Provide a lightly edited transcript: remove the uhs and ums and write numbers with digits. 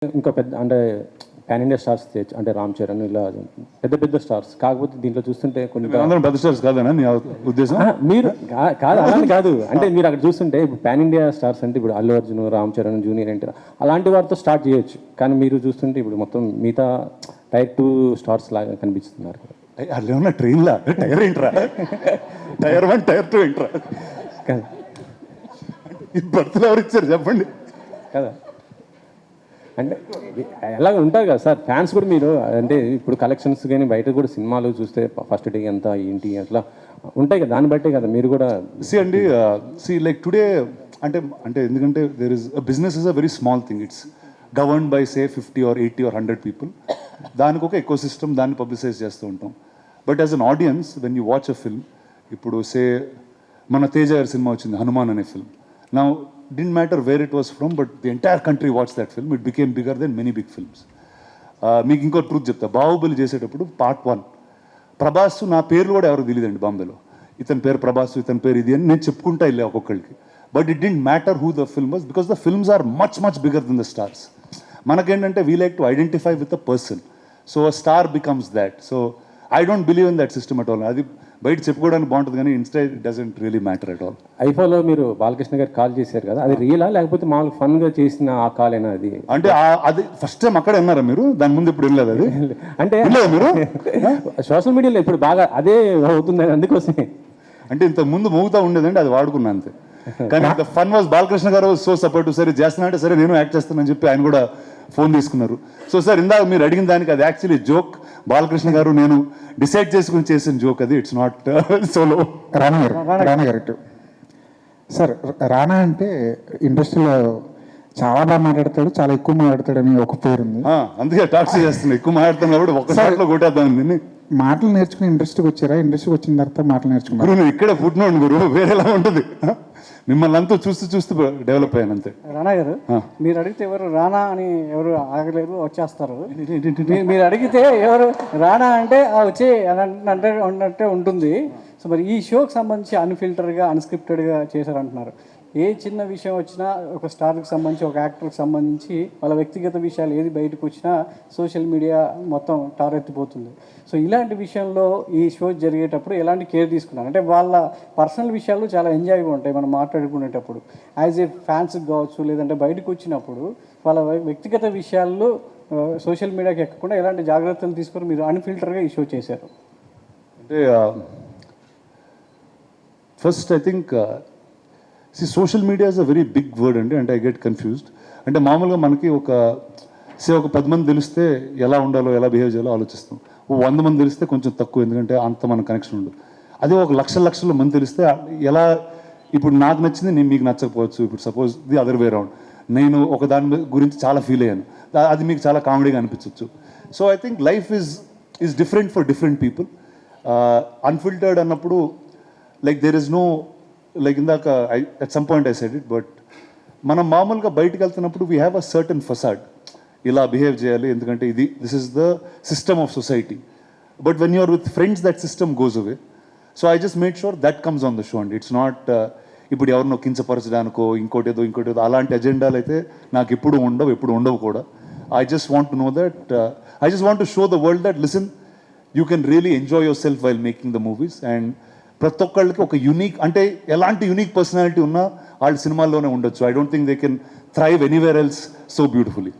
ఇంకా పెద్ద అంటే పాన్ ఇండియా స్టార్స్ అంటే రామ్ చరణ్ ఇలా పెద్ద పెద్ద స్టార్స్. కాకపోతే దీంట్లో చూస్తుంటే కొన్ని అందరం పెద్ద స్టార్స్ కాదనా నీ ఉద్దేశం? మీరు కాదు అలానే కాదు, అంటే మీరు అక్కడ చూస్తుంటే ఇప్పుడు పాన్ ఇండియా స్టార్స్ అంటే ఇప్పుడు అల్లు అర్జున్, రామ్ చరణ్, జూనియర్ ఎన్టీఆర్ అలాంటి వారితో స్టార్ట్ చేయొచ్చు. కానీ మీరు చూస్తుంటే ఇప్పుడు మొత్తం మిగతా టైర్ 2 స్టార్స్ లాగా కనిపిస్తున్నారు. అట్లా ఏమన్నా ట్రైన్లా టైర్ ఏంట్రా? టైర్ 1 టైర్ 2 ఏంట్రా? ఈ బర్త్లు ఎవరు ఇచ్చారు చెప్పండి కదా. అంటే ఎలాగ ఉంటారు కదా సార్ ఫ్యాన్స్ కూడా. మీరు అంటే ఇప్పుడు కలెక్షన్స్ కానీ బయట కూడా సినిమాలు చూస్తే ఫస్ట్ డే ఎంత ఏంటి అట్లా ఉంటాయి కదా, దాన్ని బట్టే కదా మీరు కూడా. అండి లైక్ టుడే అంటే అంటే ఎందుకంటే there is business is a very small thing. It's govern by say 50 or 80 or 100 people. దానికి ఒక ఎకో సిస్టమ్, దాన్ని పబ్లిసైజ్ చేస్తూ ఉంటాం. But as an audience when you watch a film, ఇప్పుడు సే మన తేజ గారి సినిమా వచ్చింది హనుమాన్ అనే ఫిల్మ్. నా didn't matter where it was from, but the entire country watched that film. It became bigger than many big films. మీకు ఇంకో truth చెప్తా. బాహుబలి చేసేటప్పుడు పార్ట్ 1 ప్రభాస్ నా పేర్లు కూడా ఎవరికి తెలియదండి బాంబేలో. ఇతని పేరు ప్రభాస్, ఇతని పేరు ఇది అని నేను చెప్పుకుంటా వెళ్ళా ఒక్కొక్కరికి. But it didn't matter who the film was, because the films are much bigger than the stars. మనకేంటంటే we like to identify with the person. So a star becomes that. So I don't believe in that system at all. అది బయట చెప్పుకోవడానికి బాగుంటుంది కానీ inside it doesn't really matter at all. ఐఫోలో మీరు బాలకృష్ణ గారు call చేశారు కదా, అది రియలా లేకపోతే మామూలు ఫన్గా చేసిన ఆ కాల్ అయినా? అది అంటే అది ఫస్ట్ టైం అక్కడే విన్నారా మీరు? దాని ముందు ఇప్పుడు వెళ్ళలేదు అది అంటే మీరు సోషల్ మీడియాలో ఇప్పుడు బాగా అదే అవుతుంది అందుకోసమే. అంటే ఇంత ముందు మోగుతా ఉండేదండి, అది వాడుకున్నా అంతే. కానీ ఇంత ఫన్ వాజ్ బాలకృష్ణ గారు సో సపోర్టివ్. సరే చేస్తున్నా అంటే సరే నేను యాక్ట్ చేస్తానని చెప్పి ఆయన కూడా ఫోన్ తీసుకున్నారు. సో సార్ ఇందాక మీరు అడిగిన దానికి అది యాక్చువల్లీ జోక్. బాలకృష్ణ గారు నేను డిసైడ్ చేసుకుని చేసిన జోక్ అది. It's not solo. రానా గారు సార్, రానా అంటే ఇండస్ట్రీలో చాలా బాగా మాట్లాడతాడు, చాలా ఎక్కువ మాట్లాడతాడు అని ఒక పేరు ఉంది. అందుకే టాక్స్ చేస్తున్నా, ఎక్కువ మాట్లాడతాను కాబట్టి ఒక్కసారిలో కొట్టేద్దాం దీన్ని. మాటలు నేర్చుకుని ఇండస్ట్రీకి వచ్చారా? ఇండస్ట్రీకి వచ్చిన తర్వాత మాటలు నేర్చుకున్నారు? నువ్వు ఇక్కడే పుట్టినోడు గురు, వేరేలా ఉంటుంది. మిమ్మల్ని అంతా చూస్తూ డెవలప్ అయ్యాను అంతే. రానా గారు, మీరు అడిగితే ఎవరు రానా అని ఎవరు ఆగలేరు, వచ్చేస్తారు. మీరు అడిగితే ఎవరు రానా అంటే వచ్చే అన్నట్టే ఉంటుంది. సో మరి ఈ షోకి సంబంధించి అన్ఫిల్టర్గా అన్స్క్రిప్టెడ్గా చేశారంటున్నారు. ఏ చిన్న విషయం వచ్చినా ఒక స్టార్కి సంబంధించి, ఒక యాక్టర్కి సంబంధించి వాళ్ళ వ్యక్తిగత విషయాలు ఏది బయటకు వచ్చినా సోషల్ మీడియా మొత్తం టారెత్తిపోతుంది. సో ఇలాంటి విషయంలో ఈ షో జరిగేటప్పుడు ఎలాంటి కేర్ తీసుకున్నారు? అంటే వాళ్ళ పర్సనల్ విషయాలు చాలా ఎంజాయ్గా ఉంటాయి మనం మాట్లాడుకునేటప్పుడు. యాజ్ ఏ ఫ్యాన్స్కి కావచ్చు, లేదంటే బయటకు వచ్చినప్పుడు వాళ్ళ వ్యక్తిగత విషయాల్లో సోషల్ మీడియాకి ఎక్కకుండా ఎలాంటి జాగ్రత్తలు తీసుకొని మీరు అన్ఫిల్టర్గా ఈ షో చేశారు? అంటే first I think social media is a very big word అండి. అంటే ఐ గెట్ కన్ఫ్యూజ్డ్. అంటే మామూలుగా మనకి ఒక 10 మంది తెలిస్తే ఎలా ఉండాలో, ఎలా బిహేవ్ చేయాలో ఆలోచిస్తాం. 100 మంది తెలిస్తే కొంచెం తక్కువ, ఎందుకంటే అంత మన కనెక్షన్ ఉండదు. అదే ఒక లక్షల మంది తెలిస్తే ఎలా, ఇప్పుడు నాకు నచ్చింది నేను మీకు నచ్చకపోవచ్చు. ఇప్పుడు suppose the other way round, నేను ఒక దాని గురించి చాలా ఫీల్ అయ్యాను, అది మీకు చాలా కామెడీగా అనిపించవచ్చు. So I think life is different for different people. అన్ఫిల్టర్డ్ అన్నప్పుడు like there is no, like ఇందాక at some point I said it, but మనం మామూలుగా బయటకు వెళ్తున్నప్పుడు we have a certain facade, ఇలా బిహేవ్ చేయాలి ఎందుకంటే this is the system of society. But when you're with friends that system goes away. So I just made sure that comes on the show అండి. It's not ఇప్పుడు ఎవరినో కించపరచడానికో ఇంకోటేదో అలాంటి అజెండాలు అయితే నాకు ఎప్పుడు ఉండవు కూడా. I just want to know that, I just want to show the world that listen, you can really enjoy your self while making the movies. And ప్రతి ఒక్కళ్ళకి ఒక యూనిక్, అంటే ఎలాంటి యూనిక్ పర్సనాలిటీ ఉన్నా వాళ్ళ సినిమాల్లోనే ఉండొచ్చు. I don't think they can thrive anywhere else so beautifully.